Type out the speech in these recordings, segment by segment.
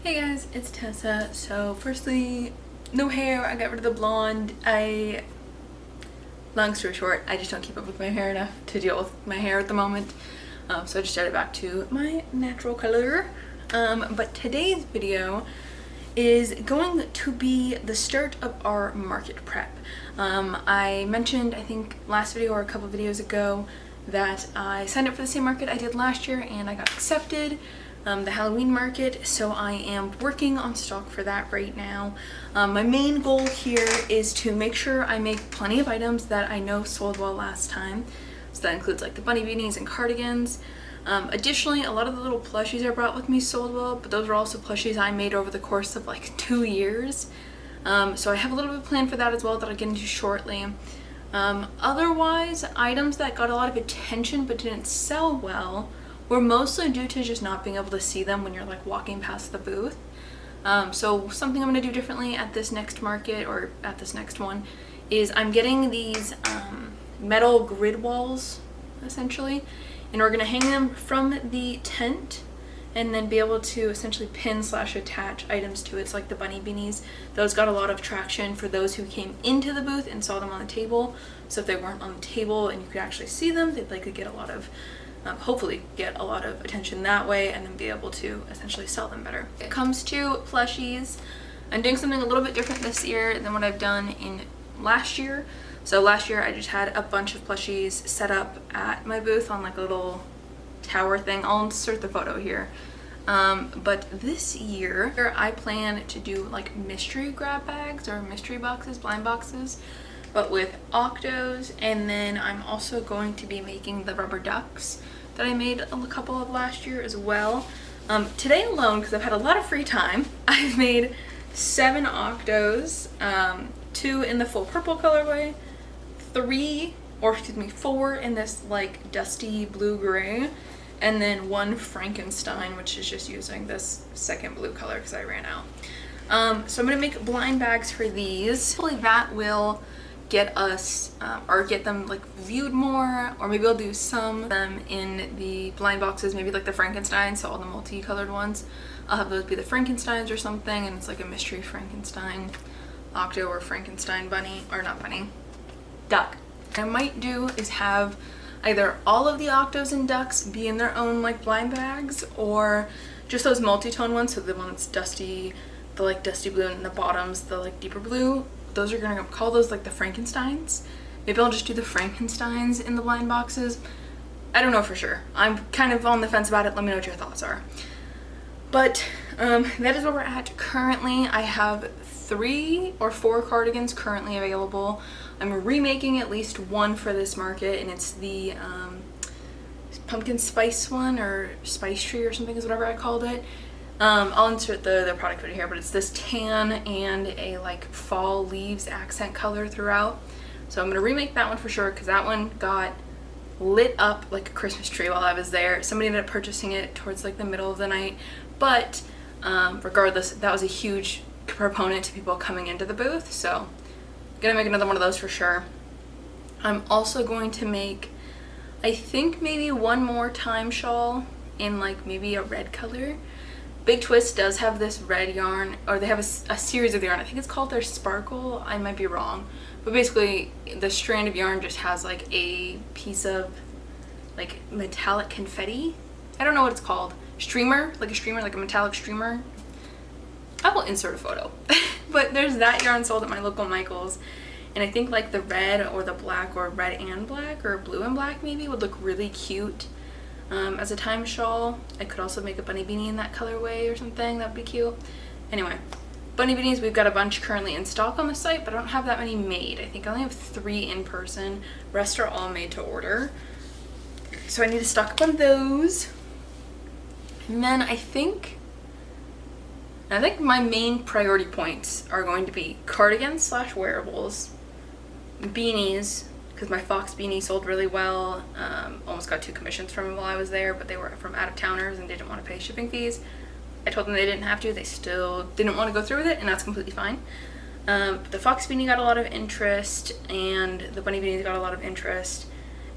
Hey guys, it's Tessa. So firstly, no hair. I got rid of the blonde. Long story short, I just don't keep up with my hair enough to deal with my hair at the moment. So I just added back to my natural color. But today's video is going to be the start of our market prep. I mentioned, I think last video or a couple videos ago, that I signed up for the same market I did last year and I got accepted. The Halloween market, so I am working on stock for that right now. My main goal here is to make sure I make plenty of items that I know sold well last time. So that includes like the bunny beanies and cardigans. Additionally, a lot of the little plushies I brought with me sold well, but those were also plushies I made over the course of like 2 years. So I have a little bit of plan for that as well that I'll get into shortly. Otherwise, items that got a lot of attention but didn't sell well were mostly due to just not being able to see them when you're like walking past the booth. So something I'm going to do differently at this next market, or at this next one, is I'm getting these metal grid walls essentially, and we're going to hang them from the tent and then be able to essentially pin / attach items to it. It's like the bunny beanies. Those got a lot of traction for those who came into the booth and saw them on the table. So if they weren't on the table and you could actually see them, they'd likely get a lot of hopefully get a lot of attention that way, and then be able to essentially sell them better. When it comes to plushies, I'm doing something a little bit different this year than what I've done in last year. So last year I just had a bunch of plushies set up at my booth on like a little tower thing. I'll insert the photo here. But this year I plan to do like mystery grab bags or mystery boxes, blind boxes, but with octos, and then I'm also going to be making the rubber ducks that I made a couple of last year as well. Today alone, because I've had a lot of free time, I've made 7 octos, 2 in the full purple colorway, 4 in this like dusty blue-gray, and then 1 Frankenstein, which is just using this second blue color because I ran out. So I'm gonna make blind bags for these. Hopefully that will get us or get them like viewed more, or maybe I'll do some of them in the blind boxes, maybe like the Frankenstein, so all the multicolored ones, I'll have those be the Frankensteins or something, and it's like a mystery Frankenstein octo or Frankenstein bunny, or not bunny, duck. What I might do is have either all of the octos and ducks be in their own like blind bags, or just those multi-tone ones, so the one that's dusty, the like dusty blue, and the bottoms the like deeper blue. Those are gonna call those like the Frankensteins. Maybe I'll just do the Frankensteins in the blind boxes. I don't know for sure. I'm kind of on the fence about it. Let me know what your thoughts are. But that is where we're at currently. I have 3 or 4 cardigans currently available. I'm remaking at least one for this market, and it's the pumpkin spice one, or spice tree or something is whatever I called it. I'll insert the product video here, but it's this tan and a like fall leaves accent color throughout. So I'm gonna remake that one for sure, because that one got lit up like a Christmas tree while I was there. Somebody ended up purchasing it towards like the middle of the night, but regardless, that was a huge proponent to people coming into the booth. So I'm gonna make another one of those for sure. I'm also going to make, I think, maybe one more time shawl in like maybe a red color. Big Twist does have this red yarn, or they have a series of yarn. I think it's called their Sparkle. I might be wrong. But basically, the strand of yarn just has like a piece of like metallic confetti. I don't know what it's called. Streamer, like a metallic streamer. I will insert a photo. But there's that yarn sold at my local Michael's. And I think like the red or the black, or red and black, or blue and black maybe, would look really cute as a time shawl. I could also make a bunny beanie in that colorway or something. That would be cute. Anyway, bunny beanies, we've got a bunch currently in stock on the site, but I don't have that many made. I think I only have 3 in person. Rest are all made to order. So I need to stock up on those. And then I think my main priority points are going to be cardigans / wearables, beanies, because my fox beanie sold really well. Almost got 2 commissions from them while I was there, but they were from out-of-towners and didn't want to pay shipping fees. I told them they didn't have to. They still didn't want to go through with it, and that's completely fine. The fox beanie got a lot of interest, and the bunny beanies got a lot of interest.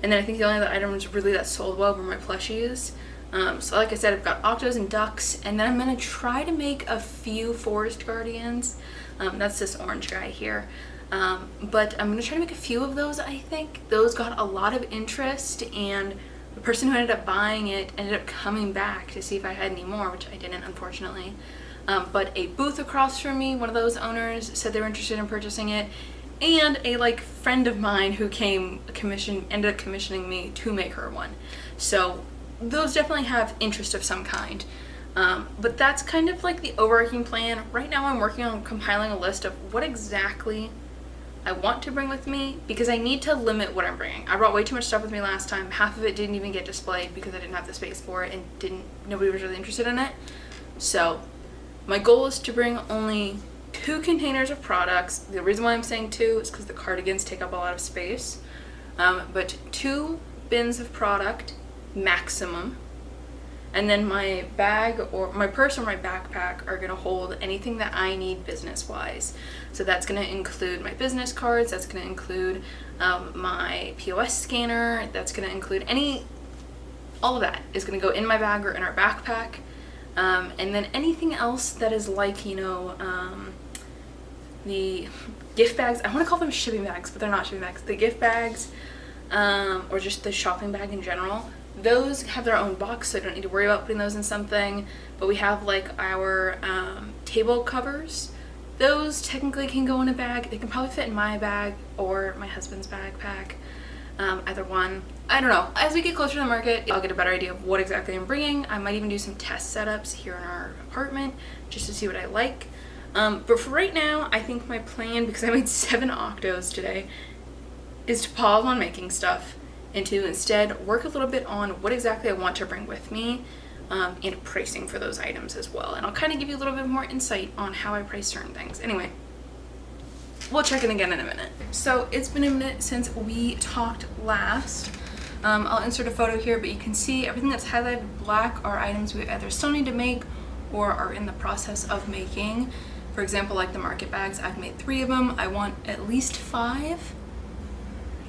And then I think the only other items really that sold well were my plushies. So like I said, I've got octos and ducks, and then I'm gonna try to make a few forest guardians. That's this orange guy here. But I'm gonna try to make a few of those. I think those got a lot of interest, and the person who ended up buying it ended up coming back to see if I had any more, which I didn't, unfortunately. But a booth across from me, one of those owners said they were interested in purchasing it, and a like friend of mine who ended up commissioning me to make her one. So those definitely have interest of some kind. But that's kind of like the overarching plan. Right now I'm working on compiling a list of what exactly I want to bring with me, because I need to limit what I'm bringing. I brought way too much stuff with me last time. Half of it didn't even get displayed because I didn't have the space for it, and nobody was really interested in it. So my goal is to bring only 2 containers of products. The reason why I'm saying 2 is because the cardigans take up a lot of space. But 2 bins of product maximum, and then my bag or my purse or my backpack are going to hold anything that I need business wise. So that's going to include my business cards, that's going to include my POS scanner, that's going to include all of that is going to go in my bag or in our backpack. And then anything else that is like, the gift bags, I want to call them shipping bags, but they're not shipping bags, the gift bags, or just the shopping bag in general. Those have their own box, so I don't need to worry about putting those in something. But we have like our table covers. Those technically can go in a bag. They can probably fit in my bag or my husband's backpack. Either one. I don't know. As we get closer to the market, I'll get a better idea of what exactly I'm bringing. I might even do some test setups here in our apartment just to see what I like. But for right now, I think my plan, because I made 7 octos today, is to pause on making stuff and to instead work a little bit on what exactly I want to bring with me, and pricing for those items as well. And I'll kind of give you a little bit more insight on how I price certain things. Anyway, we'll check in again in a minute. So it's been a minute since we talked last. I'll insert a photo here, but you can see everything that's highlighted black are items we either still need to make or are in the process of making. For example, like the market bags, I've made 3 of them. I want at least 5.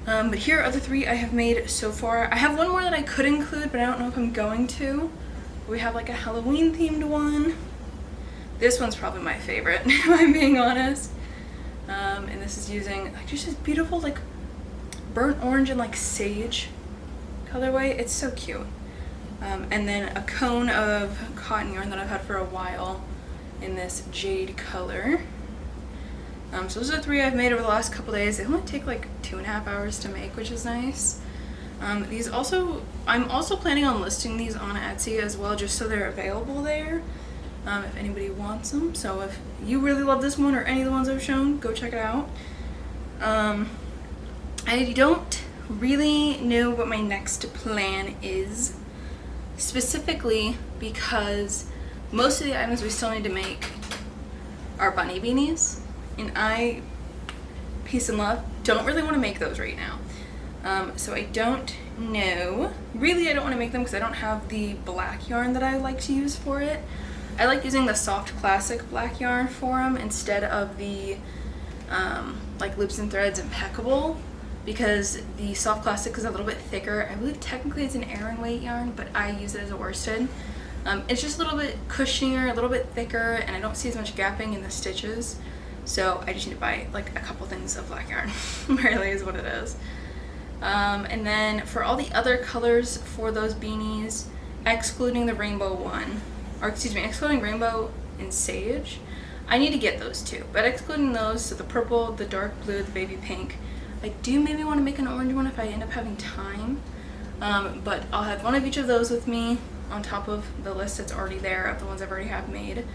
But here are the 3 I have made so far. I have one more that I could include, but I don't know if I'm going to. We have like a Halloween themed one. This one's probably my favorite, if I'm being honest. And this is using like just this beautiful like burnt orange and like sage colorway. It's so cute. And then a cone of cotton yarn that I've had for a while in this jade color. So those are the 3 I've made over the last couple days. They only take like 2.5 hours to make, which is nice. I'm also planning on listing these on Etsy as well, just so they're available there, if anybody wants them. So if you really love this one or any of the ones I've shown, go check it out. I don't really know what my next plan is, specifically because most of the items we still need to make are bunny beanies, and I, peace and love, don't really want to make those right now. So I don't know. Really, I don't want to make them because I don't have the black yarn that I like to use for it. I like using the soft classic black yarn for them instead of the like Loops and Threads Impeccable, because the soft classic is a little bit thicker. I believe technically it's an Aran weight yarn, but I use it as a worsted. It's just a little bit cushionier, a little bit thicker, and I don't see as much gapping in the stitches. So I just need to buy like a couple things of black yarn, really is what it is. And then for all the other colors for those beanies, excluding the rainbow one, or excuse me, excluding rainbow and sage, I need to get those 2. But excluding those, so the purple, the dark blue, the baby pink, I do maybe want to make an orange one if I end up having time. But I'll have one of each of those with me on top of the list that's already there of the ones I've already have made.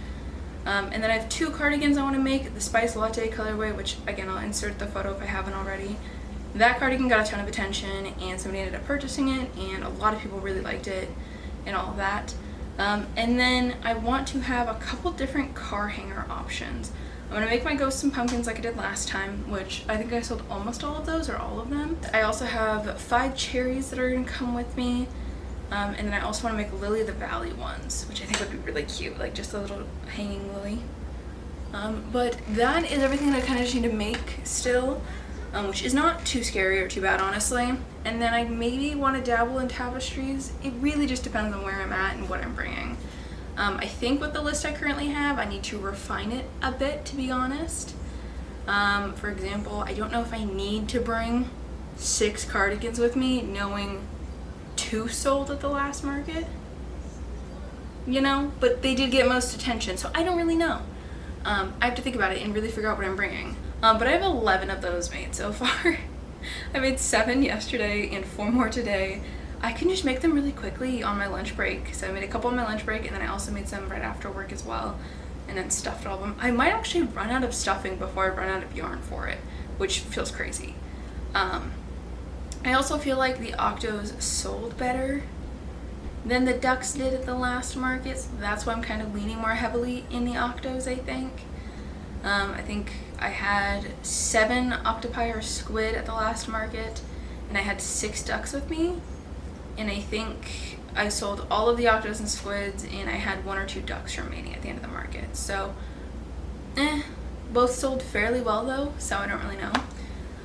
And then I have 2 cardigans I want to make, the Spice Latte colorway, which again I'll insert the photo if I haven't already. That cardigan got a ton of attention and somebody ended up purchasing it, and a lot of people really liked it and all of that. And then I want to have a couple different car hanger options. I'm going to make my ghosts and pumpkins like I did last time, which I think I sold almost all of those or all of them. I also have 5 cherries that are going to come with me. And then I also want to make Lily of the Valley ones, which I think would be really cute, like just a little hanging lily. But that is everything that I kind of just need to make still. which is not too scary or too bad, honestly. And then I maybe want to dabble in tapestries. It really just depends on where I'm at and what I'm bringing. I think with the list I currently have, I need to refine it a bit, to be honest. For example, I don't know if I need to bring 6 cardigans with me, knowing 2 sold at the last market, you know, but they did get most attention, so I don't really know. I have to think about it and really figure out what I'm bringing. But I have 11 of those made so far. I made 7 yesterday and 4 more today. I can just make them really quickly on my lunch break. So I made a couple on my lunch break, and then I also made some right after work as well, and then stuffed all of them. I might actually run out of stuffing before I run out of yarn for it, which feels crazy. I also feel like the octos sold better than the ducks did at the last market, so that's why I'm kind of leaning more heavily in the octos, I think. I think I had 7 octopi or squid at the last market, and I had 6 ducks with me, and I think I sold all of the octos and squids, and I had 1 or 2 ducks remaining at the end of the market. So, both sold fairly well though, so I don't really know.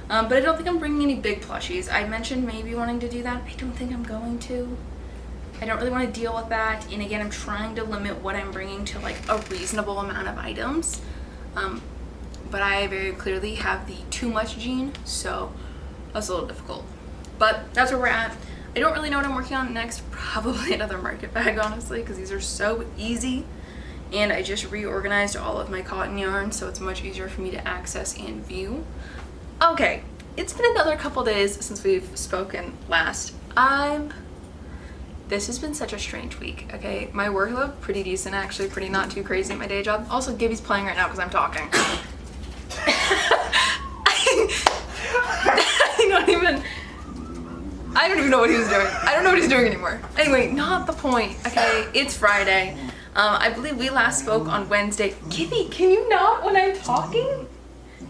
But I don't think I'm bringing any big plushies. I mentioned maybe wanting to do that. I don't think I'm going to. I don't really want to deal with that, and again, I'm trying to limit what I'm bringing to like a reasonable amount of items. But I very clearly have the too much gene, so that's a little difficult. But that's where we're at. I don't really know what I'm working on next. Probably another market bag, honestly, because these are so easy. And I just reorganized all of my cotton yarn, so it's much easier for me to access and view. Okay, it's been another couple days since we've spoken last. This has been such a strange week, okay? My workload, pretty decent actually, pretty not too crazy at my day job. Also, Gibby's playing right now because I'm talking. I don't even know what he was doing. I don't know what he's doing anymore. Anyway, not the point, okay? It's Friday. I believe we last spoke on Wednesday. Gibby, can you not when I'm talking?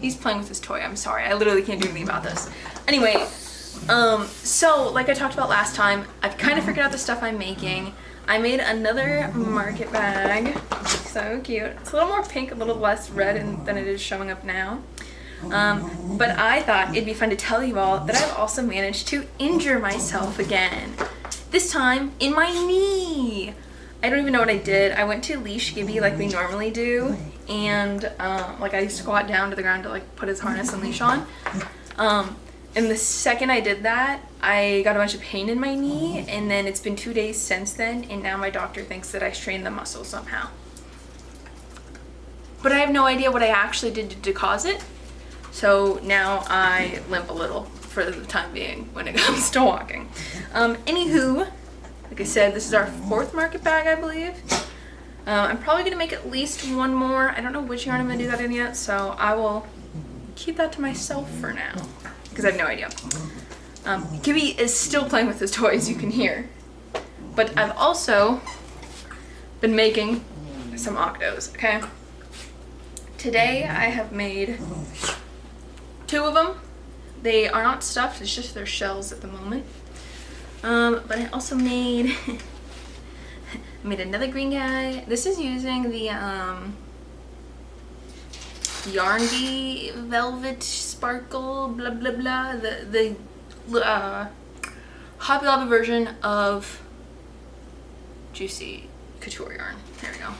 He's playing with his toy, I'm sorry. I literally can't do anything about this. Anyway, so like I talked about last time, I've kind of figured out the stuff I'm making. I made another market bag. So cute. It's a little more pink, a little less red than it is showing up now. But I thought it'd be fun to tell you all that I've also managed to injure myself again. This time in my knee. I don't even know what I did. I went to leash Gibby like we normally do, and like I squat down to the ground to like put his harness and leash on. And the second I did that, I got a bunch of pain in my knee, and then it's been 2 days since then, and now my doctor thinks that I strained the muscle somehow. But I have no idea what I actually did to cause it, so now I limp a little for the time being when it comes to walking. Anywho, like I said, this is our 4th market bag, I believe. I'm probably gonna make at least 1 more. I don't know which yarn I'm gonna do that in yet, so I will keep that to myself for now, because I have no idea. Gibby is still playing with his toys, you can hear. But I've also been making some octos, okay? Today I have made 2 of them. They are not stuffed, it's just their shells at the moment. But I also made another green guy. This is using the Yarn Bee Velvet Sparkle blah blah blah, the Hobby Lobby version of Juicy Couture yarn. There we go.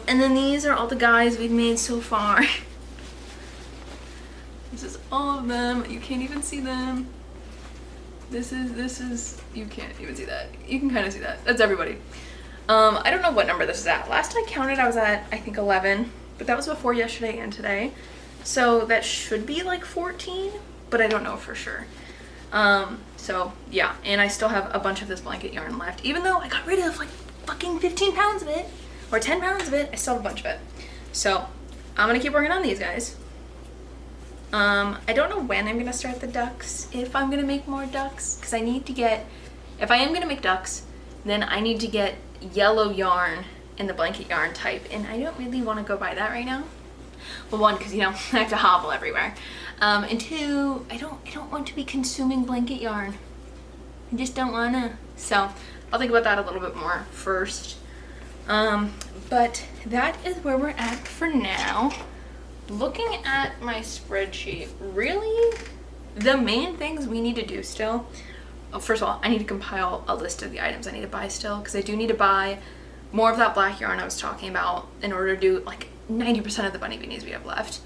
And then these are all the guys we've made so far. This is all of them. You can't even see them. This is, you can't even see that. You can kind of see that. That's everybody. I don't know what number this is at. Last I counted, I was at, I think 11, but that was before yesterday and today. So that should be like 14, but I don't know for sure. So yeah, and I still have a bunch of this blanket yarn left, even though I got rid of like fucking 15 pounds of it, or 10 pounds of it, I still have a bunch of it. So I'm gonna keep working on these guys. I don't know when I'm gonna start the ducks, if I'm gonna make more ducks, because I need to get, if I am gonna make ducks, then I need to get yellow yarn in the blanket yarn type, and I don't really want to go buy that right now. Well, 1, because you know, I have to hobble everywhere, and 2, I don't want to be consuming blanket yarn. I just don't wanna. So I'll think about that a little bit more first. But that is where we're at for now. looking at my spreadsheet, really, the main things we need to do still, first of all, I need to compile a list of the items I need to buy still, because I do need to buy more of that black yarn I was talking about in order to do like 90% of the bunny beanies we have left.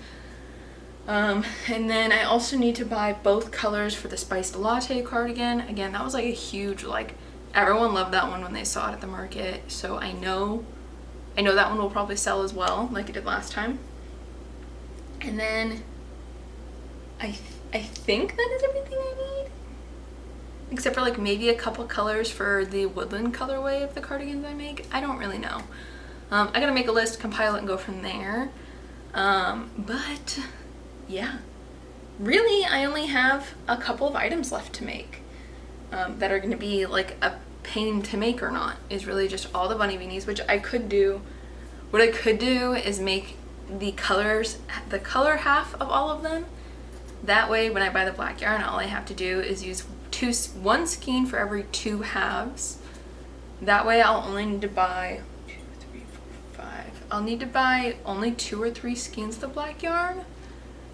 And then I also need to buy both colors for the spiced latte cardigan. Again, that was like a huge, like, everyone loved that one when they saw it at the market, so I know that one will probably sell as well, like it did last time. And then I think that is everything I need, except for like maybe a couple colors for the woodland colorway of the cardigans I make. I don't really know. I gotta make a list, compile it, and go from there. But yeah, really I only have a couple of items left to make that are gonna be like a pain to make or not, is really just all the bunny beanies, which I could do. What I could do is make the colors, the color half of all of them. That way when I buy the black yarn, all I have to do is use one skein for every 2 halves. That way I'll only need to buy 2, 3, 4, 5. I'll need to buy only 2 or 3 skeins of the black yarn,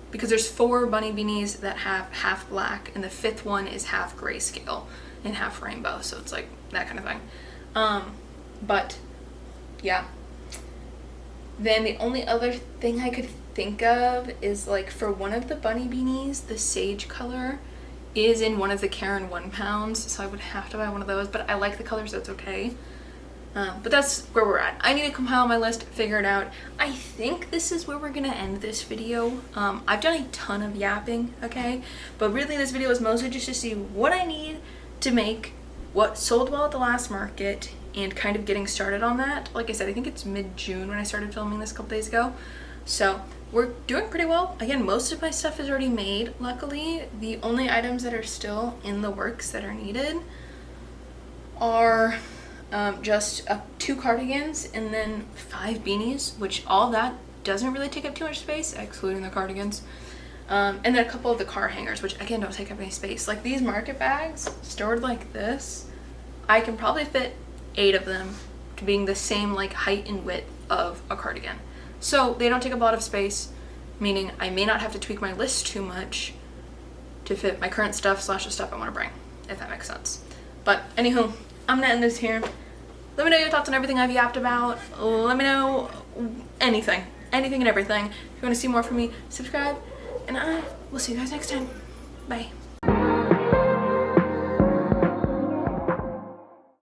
because there's 4 bunny beanies that have half black, and the 5th one is half grayscale and half rainbow, so it's like that kind of thing. But yeah. Then the only other thing I could think of is like for one of the bunny beanies, the sage color is in one of the Karen 1 pounds, so I would have to buy one of those, but I like the color, so it's okay. But that's where we're at. I need to compile my list, figure it out. I think this is where we're gonna end this video. I've done a ton of yapping, okay? But really this video is mostly just to see what I need to make what sold well at the last market and kind of getting started on that. Like I said, I think it's mid-June when I started filming this a couple days ago. So we're doing pretty well. Again, most of my stuff is already made, luckily. The only items that are still in the works that are needed are just 2 cardigans and then 5 beanies, which all that doesn't really take up too much space, excluding the cardigans. And then a couple of the car hangers, which again don't take up any space. Like these market bags stored like this, I can probably fit 8 of them to being the same like height and width of a cardigan. So they don't take up a lot of space, meaning I may not have to tweak my list too much to fit my current stuff / the stuff I want to bring, if that makes sense. But anywho, I'm gonna end this here. Let me know your thoughts on everything I've yapped about. Let me know anything and everything. If you want to see more from me, subscribe, and I will see you guys next time. Bye.